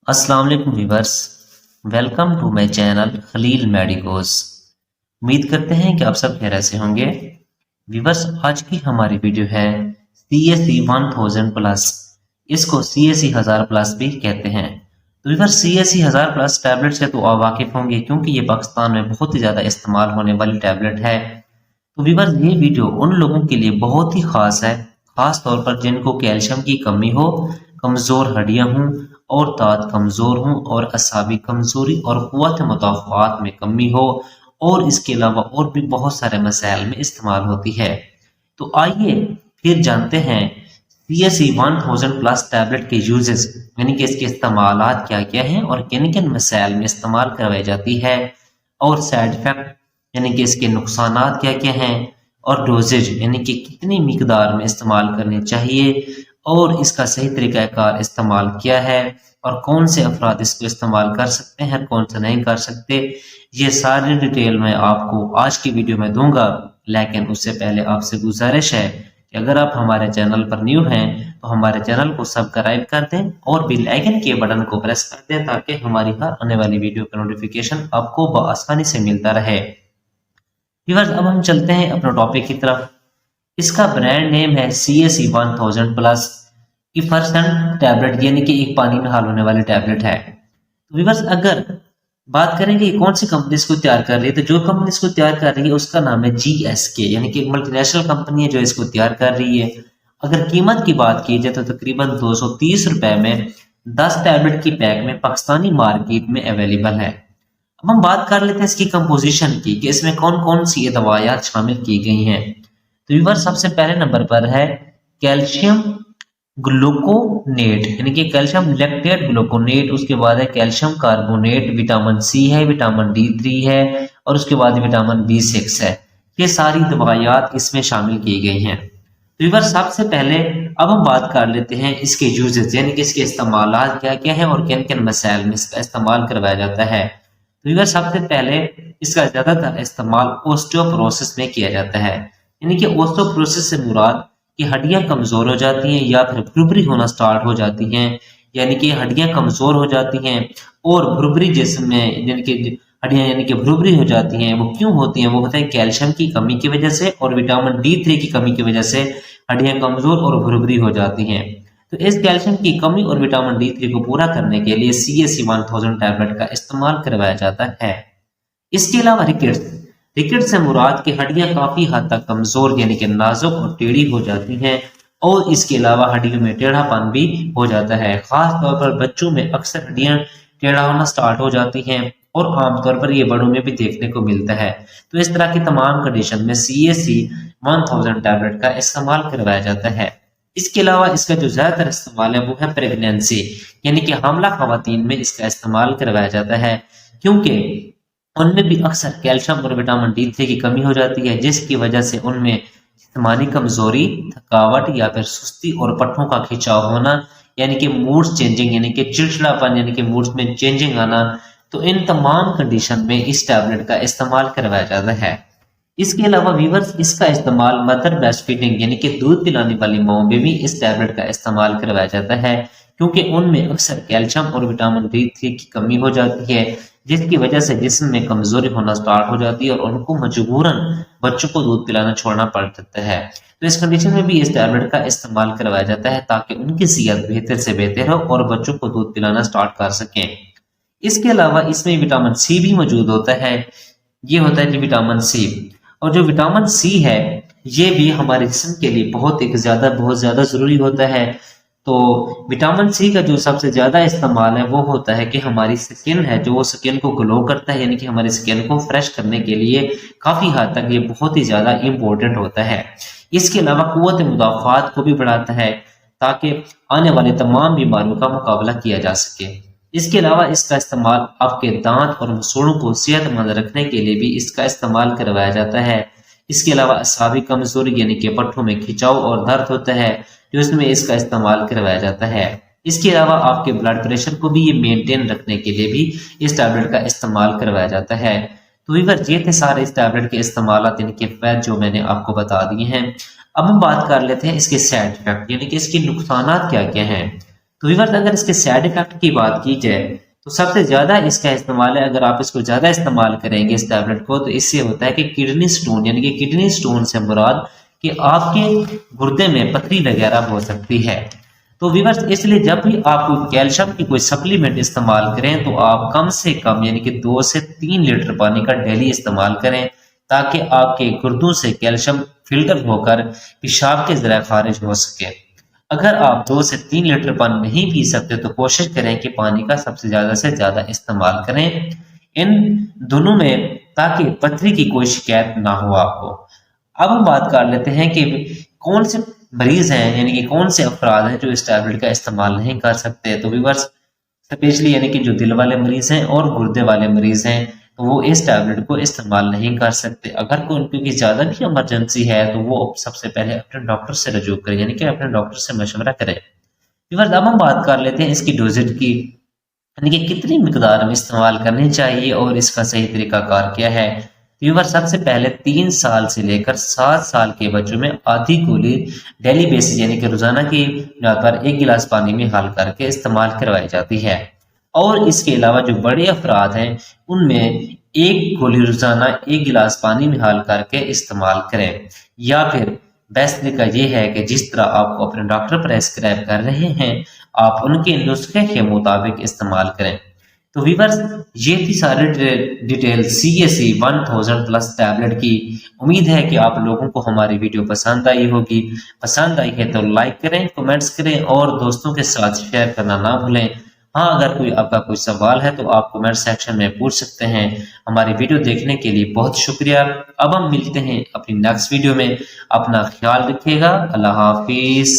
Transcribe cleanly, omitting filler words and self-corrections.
अस्सलाम वालेकुम viewers. Welcome to my channel Khalil medicos. उम्मीद करते हैं कि आप सब खैरियत से होंगे। व्यूअर्स, आज की हमारी वीडियो है CSE 1000 प्लस। इसको CSE 1000 प्लस भी कहते हैं। तो व्यूअर्स, CSE 1000 प्लस टैबलेट से तो आप वाकिफ होंगे क्योंकि ये पाकिस्तान में बहुत ही ज़्यादा इस्तेमाल होने वाली टैबलेट है। तो व्यूअर्स, ये वीडियो उन लोगों के लिए बहुत ही खास है, खास तौर पर जिनको कैल्शियम की कमी हो, कमज़ोर हड्डियां हों और दांत कमज़ोर हों और असाबी कमज़ोरी और क़ुव्वत मुदाफ़ात में कमी हो, और इसके अलावा और भी बहुत सारे मसाइल में इस्तेमाल होती है। तो आइए फिर जानते हैं CSE 1000 प्लस टैबलेट के यूजेस, यानी कि इसके इस्तेमालात क्या क्या हैं और किन किन मसाइल में इस्तेमाल करवाई जाती है, और साइड इफ़ेक्ट यानी कि इसके नुकसानात क्या क्या हैं, और डोजेज यानी कि कितनी मिकदार में इस्तेमाल करनी चाहिए, और इसका सही तरीक़ाकार इस्तेमाल क्या है, और कौन से अफराद इसको इस्तेमाल कर सकते हैं, कौन से नहीं कर सकते, ये सारी डिटेल मैं आपको आज की वीडियो में दूंगा। लेकिन उससे पहले आपसे गुजारिश है कि अगर आप हमारे चैनल पर न्यू हैं तो हमारे चैनल को सब्सक्राइब कर दें और बेल आइकन के बटन को प्रेस कर दें ताकि हमारी हर आने वाली वीडियो का नोटिफिकेशन आपको बआसानी से मिलता रहे। व्यूअर्स, अब हम चलते हैं अपने टॉपिक की तरफ। इसका ब्रांड नेम है CSE 1000 प्लस की फर्स्ट टैबलेट, यानी कि एक पानी में हाल होने वाली टैबलेट है। तो व्यूअर्स, अगर बात करेंगे कौन सी कंपनी इसको तैयार कर रही है, तो जो कंपनी इसको तैयार कर रही है उसका नाम है GSK, यानी कि एक मल्टीनेशनल कंपनी है जो इसको तैयार कर रही है। अगर कीमत की बात की जाए तो तकरीबन 230 रुपए में 10 टैबलेट की पैक में पाकिस्तानी मार्केट में अवेलेबल है। अब हम बात कर लेते हैं इसकी कंपोजिशन की कि इसमें कौन कौन सी दवाइयाँ शामिल की गई हैं। तो व्यूअर्स, सबसे पहले नंबर पर है कैल्शियम ग्लूकोनेट, यानी कि कैल्शियम लैक्टेट ग्लूकोनेट। उसके बाद है कैल्शियम कार्बोनेट, विटामिन C है, विटामिन D3 है, और उसके बाद विटामिन B6 है। ये सारी दवाइयात इसमें शामिल की गई हैं। तो व्यूअर्स, सबसे पहले अब हम बात कर लेते हैं इसके यूजेस, यानी कि इसके इस्तेमालात क्या क्या है और किन किन मसाइल में इसका इस्तेमाल करवाया जाता है। तो व्यूअर्स, सबसे पहले इसका ज्यादातर इस्तेमाल ऑस्टियोपोरोसिस में किया जाता है, यानी कि ऑस्टियोपोरोसिस से मुराद कि हड्डियां कमजोर हो जाती हैं या फिर भुरभुरी होना स्टार्ट हो जाती हैं, यानी कि हड्डियां कमजोर हो जाती हैं और भुरभुरी जिस्म में यानी कि हड्डियां यानी कि भुरभुरी हो जाती हैं। वो क्यों होती हैं? वो होता है कैल्शियम की कमी की वजह से और विटामिन D3 की कमी की वजह से हड्डियां कमजोर और भुरभुरी हो जाती हैं। तो इस कैल्शियम की कमी और विटामिन D3 को पूरा करने के लिए CSE 1000 टैबलेट का इस्तेमाल करवाया जाता है। इसके अलावा रिकेट से मुराद की हड्डियां काफी हद तक कमजोर यानी कि नाजुक और टेढ़ी हो जाती हैं, और इसके अलावा हड्डियों में टेढ़ापन भी हो जाता है। खास तौर पर बच्चों में अक्सर हड्डियां टेढ़ा होना स्टार्ट हो जाती हैं और आमतौर पर ये बड़ों में भी देखने को मिलता है। तो इस तरह की तमाम कंडीशन में CSE 1000 टैबलेट का इस्तेमाल करवाया जाता है। इसके अलावा इसका जो ज्यादातर इस्तेमाल है वो है प्रेगनेंसी, यानी कि हामला खवातीन में इसका इस्तेमाल करवाया जाता है, क्योंकि उनमें भी अक्सर कैल्शियम और विटामिन D3 की कमी हो जाती है, जिसकी वजह से उनमें जिस्मानी कमजोरी, थकावट या फिर सुस्ती और पट्टों का खिंचाव होना, यानी कि मूड चेंजिंग, यानी कि चिड़चिड़ापन, यानी कि मूड में चेंजिंग आना। तो इन तमाम कंडीशन में इस टैबलेट का इस्तेमाल करवाया जाता है। इसके अलावा व्यूअर्स, इसका इस्तेमाल मदर ब्रेस्ट फीडिंग यानी कि दूध पिलाने वाली माओ में भी इस टैबलेट का इस्तेमाल करवाया जाता है, क्योंकि उनमें अक्सर कैल्शियम और विटामिन D3 की कमी हो जाती है, जिसकी वजह से जिस्म में कमजोरी होना स्टार्ट हो जाती है और उनको मजबूरन बच्चों को दूध पिलाना छोड़ना पड़ सकता है। तो इस कंडीशन में भी इस टैबलेट का इस्तेमाल करवाया जाता है ताकि उनकी सेहत बेहतर से बेहतर हो और बच्चों को दूध पिलाना स्टार्ट कर सकें। इसके अलावा इसमें विटामिन C भी मौजूद होता है। ये होता है कि विटामिन C, और जो विटामिन C है ये भी हमारे जिस्म के लिए बहुत ज्यादा जरूरी होता है। तो विटामिन C का जो सबसे ज्यादा इस्तेमाल है वो होता है कि हमारी स्किन है जो वो स्किन को ग्लो करता है, यानी कि हमारी स्किन को फ्रेश करने के लिए काफी हद तक ये बहुत ही ज्यादा इंपॉर्टेंट होता है। इसके अलावा कुव्वत मुदाफात को भी बढ़ाता है ताकि आने वाली तमाम बीमारियों का मुकाबला किया जा सके। इसके अलावा इसका इस्तेमाल आपके दांत और मसूड़ों को सेहतमंद रखने के लिए भी इसका इस्तेमाल करवाया जाता है। इसके अलावा असाबी कमजोरी यानी कि पट्टों में खिंचाव और दर्द होता है जो इसमें इसका इस्तेमाल करवाया जाता है। इसके अलावा आपके ब्लड प्रेशर को भी ये मेंटेन रखने के लिए भी इस टैबलेट का इस्तेमाल करवाया जाता है। तो व्यूअर्स, ये थे सारे इस टैबलेट के इस्तेमाल यानी कि फायदे जो मैंने आपको बता दिए हैं। अब हम बात कर लेते हैं इसके साइड इफेक्ट, यानी कि इसके नुकसानात क्या क्या हैं। تو ویورز اگر اس کے سائیڈ افیکٹ کی بات کی جائے تو سب سے زیادہ اس کا استعمال ہے، اگر آپ اس کو زیادہ استعمال کریں گے اس ٹیبلٹ کو، تو اس سے ہوتا ہے کہ کڈنی سٹون، یعنی کہ کڈنی سٹون سے مراد کہ آپ کے گردے میں پتھری وغیرہ ہو سکتی ہے۔ تو ویورز اس لیے جب بھی آپ کیلشیم کی کوئی سپلیمنٹ استعمال کریں تو آپ کم سے کم یعنی کہ 2 سے 3 لیٹر پانی کا ڈیلی استعمال کریں، تاکہ آپ کے گردوں سے کیلشیم فلٹر ہو کر پیشاب کے ذریعے خارج ہو سکے۔ اگر آپ 2 سے 3 لیٹر پانی نہیں پی سکتے تو کوشش کریں کہ پانی کا سب سے زیادہ استعمال کریں ان دونوں میں، تاکہ پتھری کی کوئی شکایت نہ ہو آپ کو۔ اب ہم بات کر لیتے ہیں کہ کون سے مریض ہیں، یعنی کہ کون سے افراد ہیں جو اس ٹیبلٹ کا استعمال نہیں کر سکتے۔ تو ویورز اسپیشلی یعنی کہ جو دل والے مریض ہیں اور گردے والے مریض ہیں وہ اس ٹیبلٹ کو استعمال نہیں کر سکتے۔ اگر کوئی کی زیادہ بھی ایمرجنسی ہے تو وہ سب سے پہلے اپنے ڈاکٹر سے رجوع کریں، یعنی کہ اپنے ڈاکٹر سے مشورہ کریں۔ ویورز اب ہم بات کر لیتے ہیں اس کی ڈوزیج کی، یعنی کہ کتنی مقدار میں استعمال کرنی چاہیے اور اس کا صحیح طریقہ کار کیا ہے۔ ویور سب سے پہلے 3 سال سے لے کر 7 سال کے بچوں میں آدھی گولی ڈیلی بیسس یعنی کہ روزانہ کی بنیاد پر 1 گلاس پانی میں حل کر کے استعمال کروائی جاتی ہے، اور اس کے علاوہ جو بڑے افراد ہیں ان میں 1 گولی روزانہ 1 گلاس پانی میں حل کر کے استعمال کریں، یا پھر بیسٹ طریقہ یہ ہے کہ جس طرح آپ کو اپنے ڈاکٹر پریسکرائب کر رہے ہیں آپ ان کے نسخے کے مطابق استعمال کریں۔ تو ویورز یہ تھی ساری ڈیٹیل CSE 1000+ ٹیبلٹ کی۔ امید ہے کہ آپ لوگوں کو ہماری ویڈیو پسند آئی ہوگی۔ پسند آئی ہے تو لائک کریں، کمنٹس کریں اور دوستوں کے ساتھ شیئر کرنا نہ بھولیں۔ ہاں اگر آپ کا کوئی سوال ہے تو آپ کمنٹ سیکشن میں پوچھ سکتے ہیں۔ ہماری ویڈیو دیکھنے کے لیے بہت شکریہ۔ اب ہم ملتے ہیں اپنی نیکسٹ ویڈیو میں، اپنا خیال رکھیے گا۔ اللہ حافظ۔